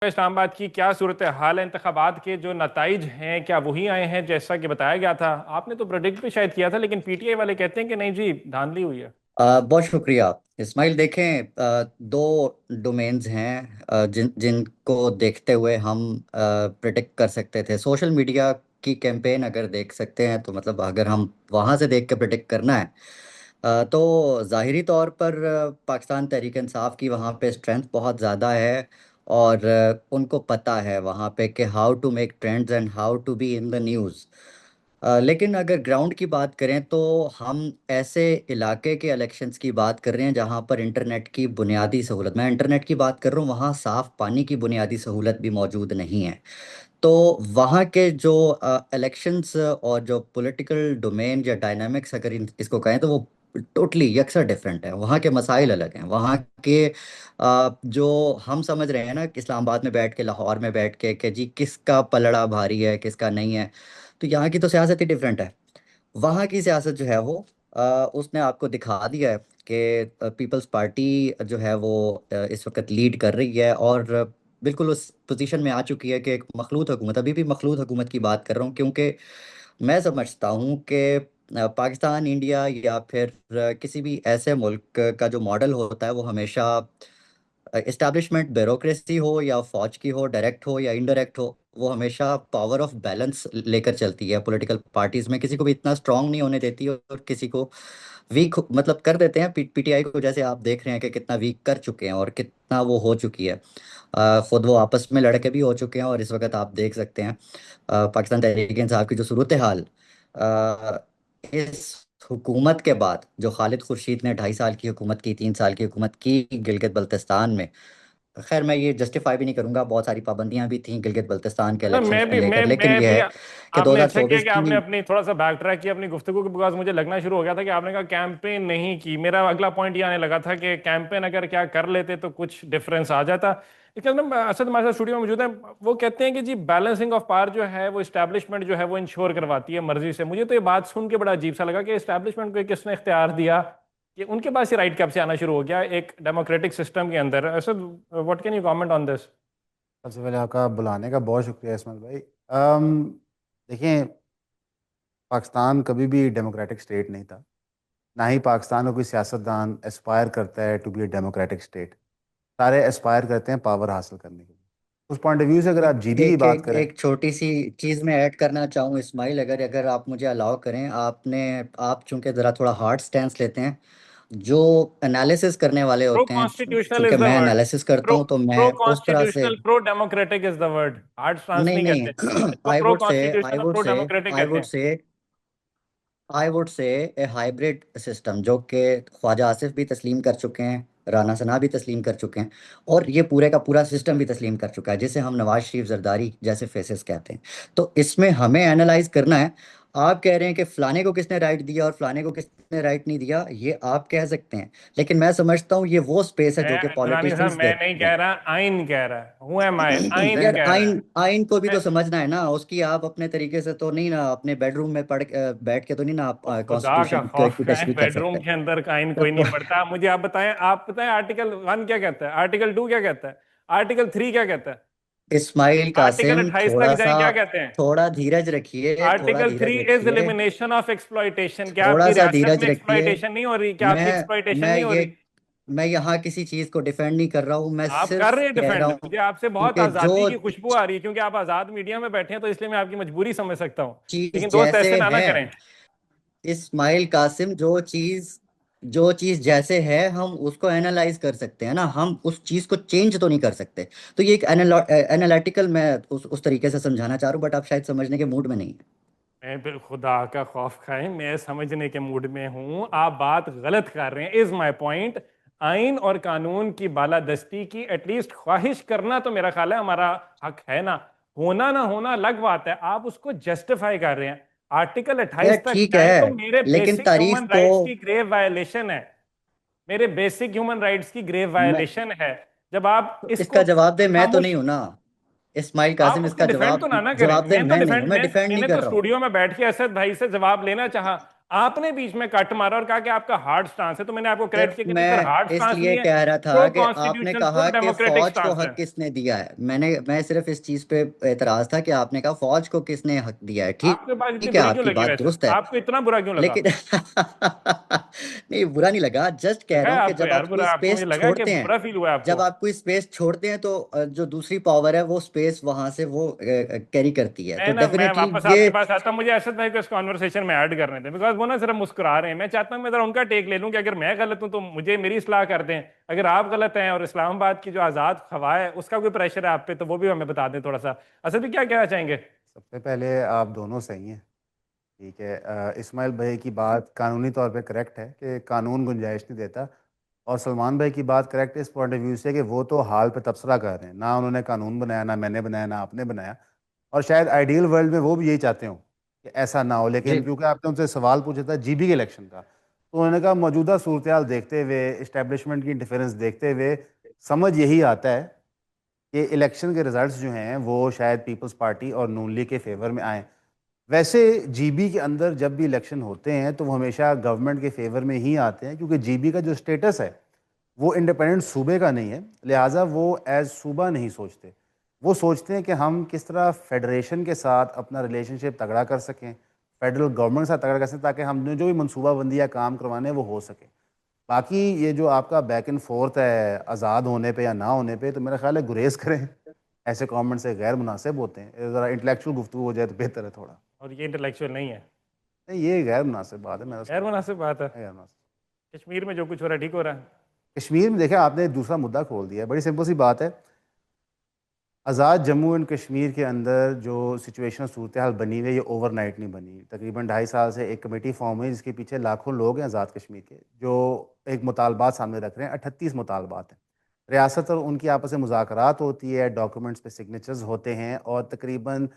इस्लामाबाद की क्या सूरत हाल है? इंतखाबात के जो नताइज हैं क्या वही आए हैं जैसा कि बताया गया था? आपने तो प्रेडिक्ट भी शायद किया था, लेकिन पीटीआई वाले कहते हैं कि नहीं जी, धांधली हुई है। बहुत शुक्रिया इस्माइल। देखें, दो डोमेन्स हैं जिनको देखते हुए हम प्रिडिक्ट कर सकते थे। सोशल मीडिया की कैंपेन अगर देख सकते हैं तो मतलब अगर हम वहाँ से देख के प्रिडिक्ट करना है तो ज़ाहिरी तौर पर पाकिस्तान तहरीक इंसाफ की वहाँ पे स्ट्रेंथ बहुत ज़्यादा है। और उनको पता है वहाँ पे कि how to make trends and how to be in the news. लेकिन अगर ग्राउंड की बात करें तो हम ऐसे इलाके के इलेक्शंस की बात कर रहे हैं जहां पर इंटरनेट की बुनियादी सहूलत, मैं इंटरनेट की बात कर रहा हूँ, वहाँ साफ पानी की बुनियादी सहूलत भी मौजूद नहीं है। तो वहाँ के जो इलेक्शंस और जो पॉलिटिकल डोमेन या डायनामिक्स अगर इसको कहें तो वो टोटली यकसा डिफरेंट है। वहाँ के मसाइल अलग हैं। वहाँ के जो हम समझ रहे हैं ना कि इस्लामाबाद में बैठ के, लाहौर में बैठ के कि जी किसका पलड़ा भारी है किसका नहीं है, तो यहाँ की तो सियासत ही डिफरेंट है। वहाँ की सियासत जो है वो उसने आपको दिखा दिया है कि पीपल्स पार्टी जो है वो इस वक्त लीड कर रही है और बिल्कुल उस पोजीशन में आ चुकी है कि एक मखलूत हुकूमत, अभी भी मखलूत हुकूमत की बात कर रहा हूँ, क्योंकि मैं समझता हूँ कि पाकिस्तान, इंडिया या फिर किसी भी ऐसे मुल्क का जो मॉडल होता है वो हमेशा इस्टेब्लिशमेंट ब्यूरोक्रेसी हो या फौज की हो, डायरेक्ट हो या इनडायरेक्ट हो, वो हमेशा पावर ऑफ बैलेंस लेकर चलती है। पॉलिटिकल पार्टीज में किसी को भी इतना स्ट्रांग नहीं होने देती और किसी को वीक मतलब कर देते हैं। पीटीआई को जैसे आप देख रहे हैं कि कितना वीक कर चुके हैं और कितना वो हो चुकी है। खुद वो आपस में लड़के भी हो चुके हैं और इस वक्त आप देख सकते हैं पाकिस्तान तहरीक इंसाफ की जो सूरत हाल इस हुकूमत के बाद, जो खालिद खुर्शीद ने 2.5 साल की हुकूमत की, 3 साल की हुकूमत की गिलगित बल्तिस्तान में। खैर मैं ये जस्टिफाई भी नहीं करूंगा, बहुत सारी पाबंदियां भी थी गिलगित बल्तिस्तान के मतलब इलेक्शंस मैं को भी लेकर, लेकिन मैं ये भी है कि आपने अच्छा किया 2024 कि आपने की। अपनी थोड़ा सा बैक ट्रैक किया अपनी गुफ्तगू के, बिकॉज मुझे लगना शुरू हो गया था कि आपने कहा कैंपेन नहीं की। मेरा अगला पॉइंट ये आने लगा था कि कैंपेन अगर क्या कर लेते तो कुछ डिफरेंस आ जाता। लेकिन ना असद हमारे साथ स्टूडियो में मौजूद है। वो कहते हैं कि जी बैलेंसिंग ऑफ पावर जो है वो इस्टेब्लिशमेंट जो है वो इंश्योर करवाती है मर्जी से। मुझे तो ये बात सुन के बड़ा अजीब सा लगा कि इस्टेब्लिशमेंट को किसने इख्तियार दिया कि उनके पास ये राइट कब से आना शुरू हो गया एक डेमोक्रेटिक सिस्टम के अंदर? Asad, what can you comment on this? सबसे पहले आपका बुलाने का बहुत शुक्रिया इसमाइल भाई। देखिए, पाकिस्तान कभी भी डेमोक्रेटिक स्टेट नहीं था। ना ही पाकिस्तान का कोई सियासतदान एस्पायर करता है to be a democratic state. सारे एस्पायर करते हैं पावर हासिल करने के लिए। उस पॉइंट ऑफ व्यू से अगर आप जीडी की एक बात एक करें। एक छोटी सी चीज मैं ऐड करना चाहूँ इस्माइल, अगर अगर आप मुझे अलाउ करें। आप चूंकि ज़रा थोड़ा हार्ड स्टैंस लेते हैं, जो एनालिसिस करने वाले प्रो होते हैं, कॉन्स्टिट्यूशनल इज चूंकि द मैं वर्ड। एनालिसिस करता प्रो हूं तो मैं प्रो उस तरह से। Constitutional, pro democratic is the word. Hard stance नहीं नहीं नहीं, कहते इसको, आई pro would say I constitutional would pro से डेमोक्रेटिक आई कहते वुड हैं। से I would say A hybrid system, जो कि ख्वाजा आसिफ भी तस्लीम कर चुके हैं, राना सना भी तस्लीम कर चुके हैं, और ये पूरे का पूरा सिस्टम भी तस्लीम कर चुका है, जिसे हम नवाज शरीफ जरदारी जैसे फेसेस कहते हैं। तो इसमें हमें एनालाइज करना है। आप कह रहे हैं कि फलाने को किसने राइट दिया और फलाने को किसने राइट नहीं दिया, ये आप कह सकते हैं, लेकिन मैं समझता हूँ ये वो स्पेस है जो कि मैं दुरानी साहब, पॉलिटिशियंस मैं नहीं देते कह हैं। रहा, आइन कह रहा है। हु एम आई? आइन यार कह रहा आइन आइन को भी है। तो समझना है ना, उसकी आप अपने तरीके से तो नहीं ना, अपने बेडरूम में बैठ के तो नहीं ना आप तो खुदा का कॉन्स्टिट्यूशन खौफ की खाए, तशरीह कर बेडरूम सकते के अंदर का आइन हैं। कोई नहीं पढ़ता। मुझे आप बताएं आर्टिकल 1 क्या कहता है, आर्टिकल 2 क्या कहता है, आर्टिकल 3 क्या कहता है, इस्माइल आर्टिकल कासिम 28 तक थोड़ा सा, जाएं क्या कहते हैं? थोड़ा धीरज रखिए, थोड़ा आर्टिकल 3 धीरज इज रखिए, एलिमिनेशन ऑफ एक्सप्लॉयटेशन। क्या थोड़ा आपकी सा रियासत धीरज में रखिए। एक्सप्लॉयटेशन नहीं हो रही? क्या आपकी मैं एक्सप्लॉयटेशन मैं नहीं हो ये रही? मैं यहाँ किसी चीज को डिफेंड नहीं कर रहा हूँ, मैं आप कर सिर्फ रहे हैं कह रहा डिफेंड। हूँ मुझे आपसे बहुत कि जो आजादी की खुशबू आ रही है, क्योंकि आप आजाद मीडिया में बैठे हैं, तो इसलिए मैं आपकी मजबूरी समझ सकता हूँ। चीज लेकिन दोस्त जैसे ऐसे ना ना है, करें। इस्माइल कासिम, जो चीज जैसे है हम उसको एनालाइज कर सकते हैं ना, हम उस चीज को चेंज तो नहीं कर सकते। तो ये एक एनालिटिकल, मैं उस तरीके से समझाना चाह रहा हूँ, बट आप शायद समझने के मूड में नहीं है। मैं फिर खुदा का खौफ खाए, मैं समझने के मूड में हूं। आप बात गलत कर रहे हैं, इज माई पॉइंट। आइन और कानून की बालादस्ती की एटलीस्ट ख्वाहिश करना तो मेरा ख्याल है हमारा हक है ना। होना ना होना अलग बात है, आप उसको जस्टिफाई कर रहे हैं। आर्टिकल यार 28 तक ठीक जाए तो है, मेरे लेकिन बेसिक तारीख ह्यूमन तो, राइट्स की ग्रेव वायलेशन है। मेरे बेसिक ह्यूमन राइट्स की ग्रेव मैं वायलेशन है जब आप तो इसको इसका जवाब दे, मैं तो नहीं खामोश। हूं ना। इस्माइल आप कासिम, उसको इसका डिफेंड तो जवाब ना ना करें। जवाब दे, मैं तो मैं नहीं हूं, डिफेंड मैं मैं डिफेंड नहीं मैंने कर तो रहा हूँ। स्टूडियो में बैठ के असद भाई से जवाब लेना चाहा। आपने बीच में कट मारा और कहा कि आपका हार्ड स्टांस है, तो मैंने आपको क्रेडिट सिर्फ किया कि नहीं सर, हार्ड मैं स्टांस इसलिए नहीं है, कह रहा प्रो था कि आपने कॉन्स्टिट्यूशनल प्रो कहा कि डेमोक्रेटिक फौज को स्टांस हक है। किसने दिया है। मैं सिर्फ इस चीज पे एतराज था कि आपने कहा फौज को किसने हक दिया है। ठीक आपके पास इतनी ठीक है, बुरी क्यों आपकी लगी बात वैसे, दुरुस्त है, आपको इतना बुरा क्यों लगा? लेकिन नहीं, बुरा नहीं लगा। जस्ट कह लगा रहा है हूँ कि आपको जब यार आप कोई बुरा? आपको मुझे स्पेस लगा कि छोड़ते हैं, बुरा फील हुआ है जब आपको। आप कोई स्पेस छोड़ते हैं तो जो दूसरी पावर है वो स्पेस वहां से वो कैरी करती है, तो मैं डेफिनेटली वापस ये। आपके पास आता हूं, मुझे असद भाई को इस कॉन्वर्सेशन में ऐड करने थे, बिकॉज वो ना सिर्फ मुस्कुरा रहे हैं। मैं चाहता हूं मैं जरा उनका टेक ले लूं कि अगर मैं गलत हूं तो मुझे मेरी इस्लाह कर दें, अगर आप गलत हैं और इस्लामाबाद की जो आज़ाद हवा है उसका कोई प्रेशर है आप पे, तो वो भी हमें बता दें थोड़ा सा। असद भी क्या कहना चाहेंगे? सबसे पहले आप दोनों सही हैं, ठीक है। इस्माइल भाई की बात कानूनी तौर पे करेक्ट है कि कानून गुंजाइश नहीं देता, और सलमान भाई की बात करेक्ट है इस पॉइंट ऑफ व्यू से कि वो तो हाल पे तबसरा कर रहे हैं, ना उन्होंने कानून बनाया, ना मैंने बनाया, ना आपने बनाया। और शायद आइडियल वर्ल्ड में वो भी यही चाहते हो कि ऐसा ना हो, लेकिन जी क्योंकि आपने उनसे सवाल पूछा था जीबी के इलेक्शन का, तो उन्होंने कहा मौजूदा सूरत हाल देखते हुए, इस्टेब्लिशमेंट की इंटरफेरेंस देखते हुए समझ यही आता है कि इलेक्शन के रिजल्ट्स जो हैं वो शायद पीपल्स पार्टी और नून लीग के फेवर में आए। वैसे जीबी के अंदर जब भी इलेक्शन होते हैं तो वो हमेशा गवर्नमेंट के फेवर में ही आते हैं, क्योंकि जीबी का जो स्टेटस है वो इंडिपेंडेंट सूबे का नहीं है, लिहाजा वो एज सूबा नहीं सोचते। वो सोचते हैं कि हम किस तरह फेडरेशन के साथ अपना रिलेशनशिप तगड़ा कर सकें, फेडरल गवर्नमेंट के साथ तगड़ा कर सकें, ताकि हमने जो भी मनसूबाबंदी या काम करवाने हैं वो हो सके। बाकी ये जो आपका बैक एंड फोर्थ है आज़ाद होने पे या ना होने पे, तो मेरा ख्याल है गुरेज करें, ऐसे कमेंट से गैर मुनासिब होते हैं। ज़रा इंटेलेक्चुअल गुफ्तगू हो जाए तो बेहतर है थोड़ा। और ये इंटेलेक्चुअल नहीं है? नहीं, ये गैर मुनासिब बात है, मैं तो गैर समझता मुनासिब बात है? हूँ गैर मुनासिब। कश्मीर में जो कुछ हो रहा है ठीक हो रहा है? कश्मीर में देखा आपने दूसरा मुद्दा खोल दिया है, बड़ी सिंपल सी बात है। आज़ाद जम्मू एंड कश्मीर के अंदर जो सिचुएशन सूरत हाल बनी हुई है, ये ओवरनाइट नहीं बनी। तकरीबन 2.5 साल से एक कमेटी फॉर्म हुई जिसके पीछे लाखों लोग हैं आज़ाद कश्मीर के, जो एक मुतालबात सामने रख रहे हैं। 38 मुतालबात हैं। रियासत और उनकी आपस में मुज़ाकरात होती है, डॉक्यूमेंट्स पे सिग्नेचर्स होते हैं, और तकरीबन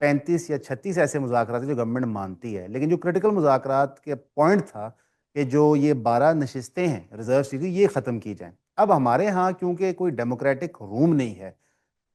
35 या 36 ऐसे मुज़ाकरात हैं जो गवर्नमेंट मानती है। लेकिन जो क्रिटिकल मुज़ाकरात के पॉइंट था कि जो ये 12 नशिस्तें हैं रिजर्व सीट की, ये ख़त्म की जाएँ। अब हमारे यहाँ क्योंकि कोई डेमोक्रेटिक रूम नहीं है,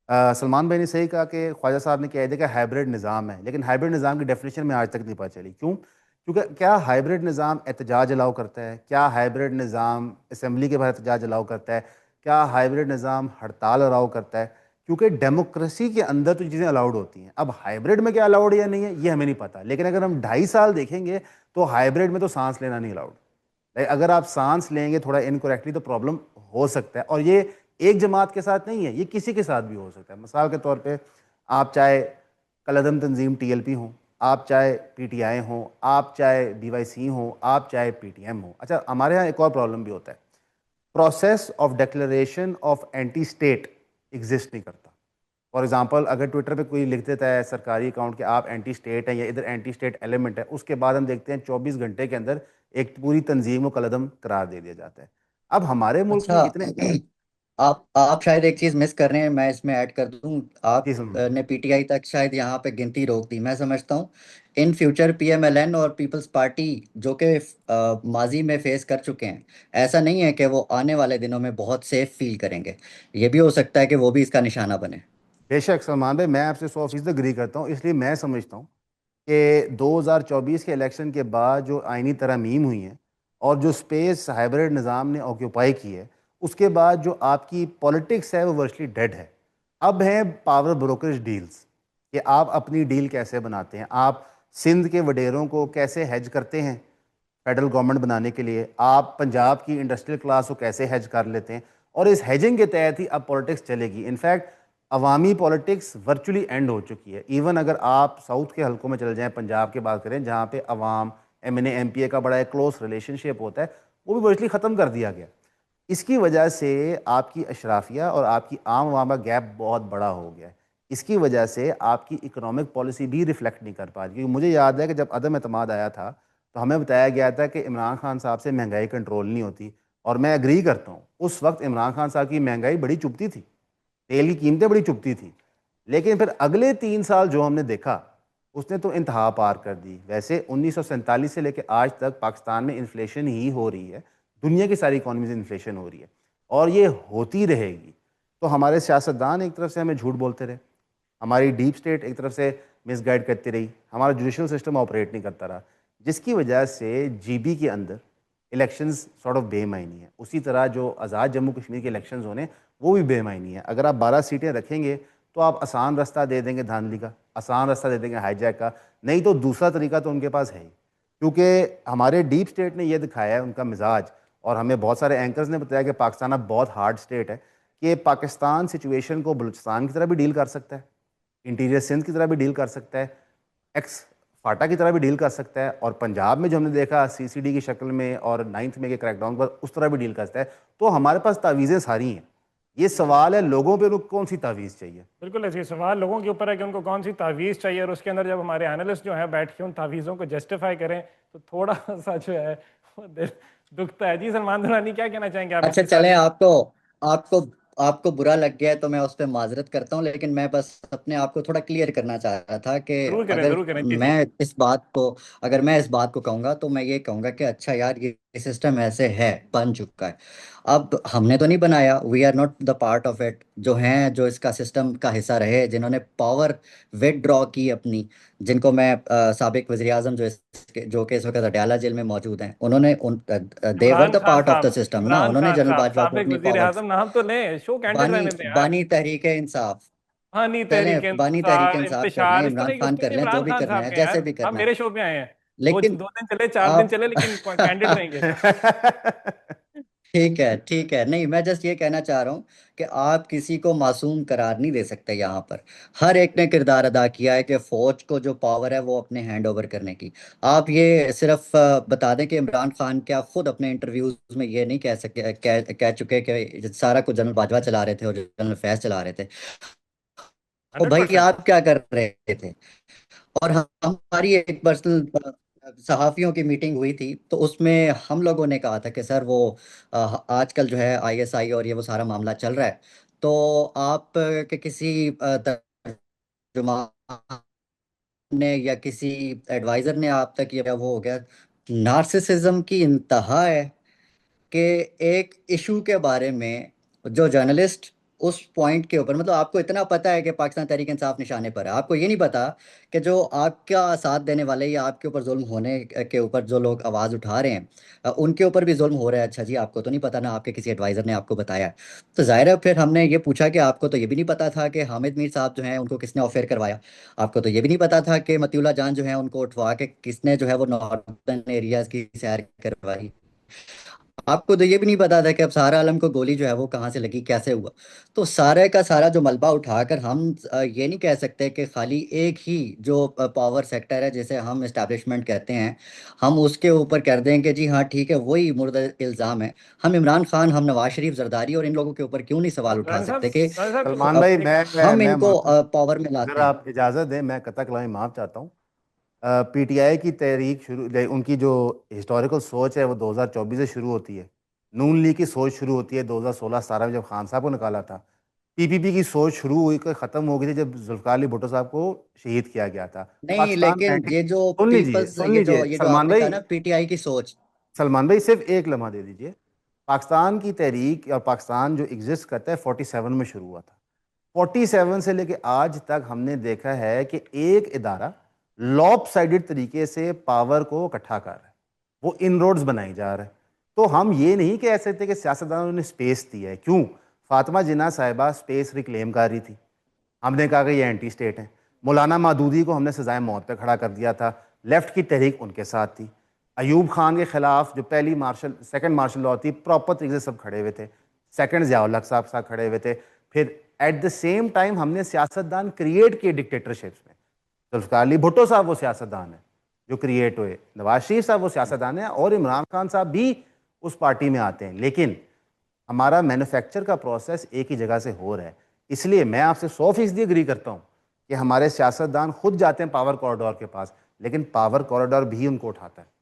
सलमान भाई ने सही कहा कि ख्वाजा साहब ने कह दिया कि हाइब्रिड निज़ाम है, लेकिन हाइब्रिड निज़ाम की डेफिनेशन में आज तक नहीं पता चली। क्यों? क्योंकि क्या हाइब्रिड निज़ाम एहतजाज अलाउ करता है? क्या हाइब्रिड निज़ाम असम्बली के बाहर एहतजाज अलाउ करता है? क्या हाइब्रिड निज़ाम हड़ताल अलाउ करता है? क्योंकि डेमोक्रेसी के अंदर तो चीज़ें अलाउड होती हैं। अब हाइब्रिड में क्या अलाउड है या नहीं है ये हमें नहीं पता, लेकिन अगर हम 2.5 साल देखेंगे तो हाइब्रिड में तो सांस लेना नहीं अलाउड। अगर आप सांस लेंगे थोड़ा इनकरेक्टली तो प्रॉब्लम हो सकता है, और ये एक जमात के साथ नहीं है, ये किसी के साथ भी हो सकता है। मिसाल के तौर पे आप चाहे कलदम तंजीम टीएलपी हो, आप चाहे पीटीआई हो, आप चाहे डीवाईसी हो, आप चाहे पीटीएम हो। अच्छा, हमारे यहाँ एक और प्रॉब्लम भी होता है, process of declaration of anti state exist नहीं करता। फॉर एग्जांपल, अगर ट्विटर पे कोई लिख देता है सरकारी अकाउंट कि आप एंटी स्टेट हैं या इधर एंटी स्टेट एलिमेंट है, उसके बाद हम देखते हैं 24 घंटे के अंदर एक पूरी तंजीम को कलअदम करार दे दिया जाता है। अब हमारे मुल्क अच्छा। में इतने। आप शायद एक चीज मिस कर रहे हैं, मैं इसमें ऐड कर दूं। आप जी सलमान भाई। ने पीटीआई तक शायद यहाँ पे गिनती रोक दी। मैं समझता हूँ इन फ्यूचर पीएमएलएन और पीपल्स पार्टी जो कि माजी में फेस कर चुके हैं, ऐसा नहीं है कि वो आने वाले दिनों में बहुत सेफ फील करेंगे। ये भी हो सकता है कि वो भी इसका निशाना बने। बेशक सलमान भाई, मैं आपसे 100% एग्री करता हूँ। इसलिए मैं समझता हूँ कि 2024 के इलेक्शन के बाद जो आइनी तरमीम हुई हैं और जो स्पेस हाइब्रिड निज़ाम ने ऑक्यूपाई की है, उसके बाद जो आपकी पॉलिटिक्स है वो वर्चुअली डेड है। अब है पावर ब्रोकरेज डील्स, कि आप अपनी डील कैसे बनाते हैं, आप सिंध के वडेरों को कैसे हैज करते हैं फेडरल गवर्नमेंट बनाने के लिए, आप पंजाब की इंडस्ट्रियल क्लास को कैसे हैज कर लेते हैं, और इस हैजिंग के तहत ही अब पॉलिटिक्स चलेगी। In fact Awami politics virtually and हो चुकी है। इवन अगर आप साउथ के हलकों में चले जाएं, पंजाब की बात करें जहाँ पे अवाम एमएनए एमपीए का बड़ा एक क्लोज रिलेशनशिप होता है, वो भी वर्चुअली ख़त्म कर दिया गया। इसकी वजह से आपकी अशराफिया और आपकी आम आवाम का गैप बहुत बड़ा हो गया है। इसकी वजह से आपकी इकोनॉमिक पॉलिसी भी रिफ्लेक्ट नहीं कर पा रही। क्योंकि मुझे याद है कि जब अदम एतमाद आया था तो हमें बताया गया था कि इमरान खान साहब से महंगाई कंट्रोल नहीं होती, और मैं एग्री करता हूँ, उस वक्त इमरान खान साहब की महंगाई बड़ी चुभती थी, तेल की कीमतें बड़ी चुभती थी। लेकिन फिर अगले 3 साल जो हमने देखा, उसने तो इंतहा पार कर दी। वैसे 1947 से लेकर आज तक पाकिस्तान में इन्फ्लेशन ही हो रही है, दुनिया की सारी इकॉनमी से इन्फ्लेशन हो रही है, और ये होती रहेगी। तो हमारे सियासतदान एक तरफ से हमें झूठ बोलते रहे, हमारी डीप स्टेट एक तरफ से मिसगाइड करती रही, हमारा जुडिशल सिस्टम ऑपरेट नहीं करता रहा। जिसकी वजह से GB के अंदर इलेक्शंस सॉर्ट ऑफ बेमायनी है। उसी तरह जो आज़ाद जम्मू कश्मीर के इलेक्शंस होने वो भी बेमायनी है। अगर आप 12 सीटें रखेंगे तो आप आसान रास्ता दे देंगे धांधली का, आसान रास्ता दे देंगे हाईजैक का, नहीं तो दूसरा तरीका तो उनके पास है ही। क्योंकि हमारे डीप स्टेट ने यह दिखाया है उनका मिजाज, और हमें बहुत सारे एंकर्स ने बताया कि पाकिस्तान अब बहुत हार्ड स्टेट है, कि पाकिस्तान सिचुएशन को बलूचिस्तान की तरह भी डील कर सकता है, इंटीरियर सिंध की तरह भी डील कर सकता है, एक्स फाटा की तरह भी डील कर सकता है, और पंजाब में जो हमने देखा CCD की शक्ल में और 9th में के क्रैकडाउन पर उस तरह भी डील कर सकता है। तो हमारे पास तावीज़ें सारी हैं। ये सवाल है लोगों पे उनको कौन सी तावीज़ चाहिए। बिल्कुल ऐसे सवाल लोगों के ऊपर है कि उनको कौन सी तावीज़ चाहिए, और उसके अंदर जब हमारे एनालिस्ट जो है बैठ के उन तावीज़ों को जस्टिफाई करें तो थोड़ा सा जो है वो दिल दुखता है। जी सलमान दुरानी, क्या कहना चाहेंगे आप अच्छा इसके साथ? चले, आपको आपको आपको बुरा लग गया है तो मैं उस पर माजरत करता हूँ, लेकिन मैं बस अपने आप को थोड़ा क्लियर करना चाह रहा था कि जरूर करें जी जी। मैं इस बात को अगर मैं इस बात को कहूंगा तो मैं ये कहूंगा कि अच्छा यार, ये सिस्टम ऐसे है, बन चुका है। अब हमने तो नहीं बनाया, we are not the part of it. जो हैं, जो इसका सिस्टम का हिस्सा रहे, जिन्होंने पावर विदड्रॉ की अपनी, जिनको मैं साबिक वज़ीर आज़म जो कि इस वक्त अडयाला जेल में मौजूद हैं, उन्होंने they were Imran the Khan part of the साहब, सिस्टम ना, इमरान उन्होंने खान जनरल साहब बाजवा को साबिक अपनी वजीर पावर्स, आजम, नाम तो लें, शो कैंडिड बानी रहने दें यार। बानी तहरीक इंसाफ, बानी चलें तहरीक बानी तहरीक इंतसार, इंसाफ कर लें, इंतशार, इस इमरान तरह की खान गुफ्तगू कर लें, जो इमरान भी खान करना साहब है, के जैसे यार। भी आप करना है। मेरे शो पे आए हैं, दो लेकिन दो दिन चले, 4 दिन आप चले, लेकिन कैंडिड रहेंगे। ठीक है, ठीक है, नहीं मैं जस्ट ये कहना चाह रहा हूँ कि आप किसी को मासूम करार नहीं दे सकते यहाँ पर। हर एक ने किरदार अदा किया है कि फौज को जो पावर है वो अपने हैंड ओवर करने की। आप ये सिर्फ बता दें कि इमरान खान क्या खुद अपने इंटरव्यूज में ये नहीं कह चुके कि सारा कुछ जनरल बाजवा चला रहे थे और जनरल फैज चला रहे थे। ओ हंड्रेड भाई, परसेंट आप क्या कर रहे थे? और हमारी एक पर्सनल सहाफियों की मीटिंग हुई थी, तो उसमें हम लोगों ने कहा था कि सर वो आजकल जो है ISI और ये वो सारा मामला चल रहा है, तो आप के किसी तर्जुमान ने या किसी एडवाइजर ने आप तक ये वो हो गया, नार्सिसिज्म की इंतहा है कि एक इशू के बारे में जो जर्नलिस्ट उस पॉइंट के ऊपर, मतलब आपको इतना पता है कि पाकिस्तान तहरीक इंसाफ निशाने पर है, आपको ये नहीं पता कि जो आपका साथ देने वाले या आपके ऊपर जुल्म होने के ऊपर जो लोग आवाज़ उठा रहे हैं, उनके ऊपर भी जुल्म हो रहा है। अच्छा जी, आपको तो नहीं पता, ना आपके किसी एडवाइज़र ने आपको बताया। तो जाहिर है फिर हमने ये पूछा कि आपको तो ये भी नहीं पता था कि हामिद मीर साहब जो हैं उनको किसने ऑफेयर करवाया? आपको तो ये भी नहीं पता था कि मतियुल्लाह जान जो है उनको उठवा के किसने जो है वो नॉर्दर्न एरियाज की सैर करवाई? आपको तो ये भी नहीं पता था कि अब सहारा आलम को गोली जो है वो कहाँ से लगी, कैसे हुआ? तो सारे का सारा जो मलबा उठाकर हम ये नहीं कह सकते कि खाली एक ही जो पावर सेक्टर है जिसे हम इस्टेब्लिशमेंट कहते हैं, हम उसके ऊपर कर दें कि जी हाँ ठीक है, वही मुर्द इल्ज़ाम है। हम इमरान खान, हम नवाज शरीफ, जरदारी और इन लोगों के ऊपर क्यों नहीं सवाल उठा रानी साहब, सकते कि रानी साहब सलमान भाई, एक, मैं हम मैं इनको माफी, पावर में अगर लाते हैं? आप इजाज़त दें मैं कतई कलामी माफ चाहता हूँ। PTI की तहरीक उनकी जो हिस्टोरिकल सोच है वो 2024 से शुरू होती है। नून लीग की सोच शुरू होती है 2016-17 में, जब खान साहब को निकाला था। PPP की सोच शुरू हुई, ख़त्म हो गई थी जब जुल्फ़िकार अली भुट्टो साहब को शहीद किया गया था। नहीं, पाकिस्तान लेकिन एंटी, ये जो सुन लीजिए पीपल्स, सुन लीजिए ये जो सलमान आपने कहा भाई, ना PTI की सोच। सलमान भाई सिर्फ एक लम्हा दे दीजिए। पाकिस्तान की तहरीक और पाकिस्तान जो एग्जिस्ट करता है 47 में शुरू हुआ था। 47 से लेके आज तक हमने देखा है कि एक इदारा लॉप साइडेड तरीके से पावर को इकट्ठा कर रहा है, वो इनरोड्स बनाई जा रहा है। तो हम ये नहीं कह सकते कि सियासतदानों ने स्पेस दिया है। क्यों? फातिमा जिन्ना साहिबा स्पेस रिक्लेम कर रही थी, हमने कहा कि ये एंटी स्टेट हैं। मौलाना मादूदी को हमने सजाए मौत पे खड़ा कर दिया था, लेफ्ट की तहरीक उनके साथ थी। अयूब खान के खिलाफ जो पहली मार्शल सेकंड मार्शल लॉ थी, प्रॉपर तरीके से सब खड़े हुए थे। सेकंड ज़ियाउल हक साहब साथ खड़े हुए थे। फिर एट द सेम टाइम हमने सियासतदान क्रिएट किए डिक्टेटरशिप्स में। जुल्फ़िकार अली भुट्टो साहब वो सियासतदान है जो क्रिएट हुए, नवाज शरीफ साहब वो सियासतदान है, और इमरान खान साहब भी उस पार्टी में आते हैं। लेकिन हमारा मैन्युफैक्चर का प्रोसेस एक ही जगह से हो रहा है। इसलिए मैं आपसे 100% एग्री करता हूँ कि हमारे सियासतदान खुद जाते हैं पावर कॉरिडोर के पास, लेकिन पावर कॉरिडोर भी उनको उठाता है।